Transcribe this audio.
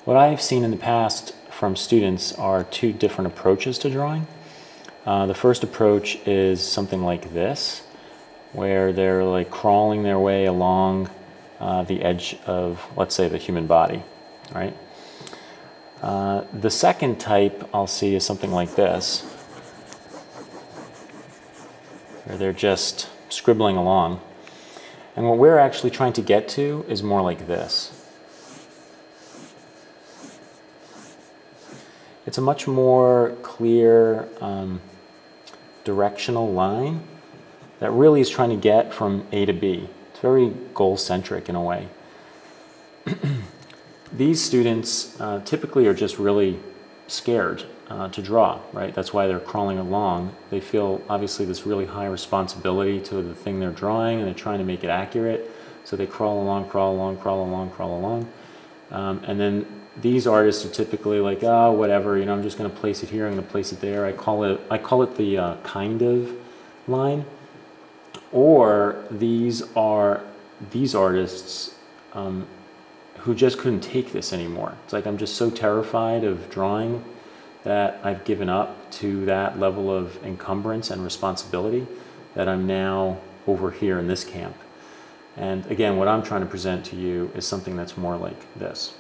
What I've seen in the past from students are two different approaches to drawing. The first approach is something like this, where they're like crawling their way along the edge of, let's say, the human body, right? The second type I'll see is something like this, where they're just scribbling along. And what we're actually trying to get to is more like this. It's a much more clear directional line that really is trying to get from A to B. It's very goal-centric in a way. These students typically are just really scared to draw, right? That's why they're crawling along. They feel obviously this really high responsibility to the thing they're drawing, and they're trying to make it accurate. So they crawl along, crawl along, crawl along, crawl along. And then these artists are typically like, oh, whatever, you know, I'm just going to place it here, I'm going to place it there. I call it the kind of line. Or these artists who just couldn't take this anymore. It's like, I'm just so terrified of drawing that I've given up to that level of encumbrance and responsibility that I'm now over here in this camp. And again, what I'm trying to present to you is something that's more like this.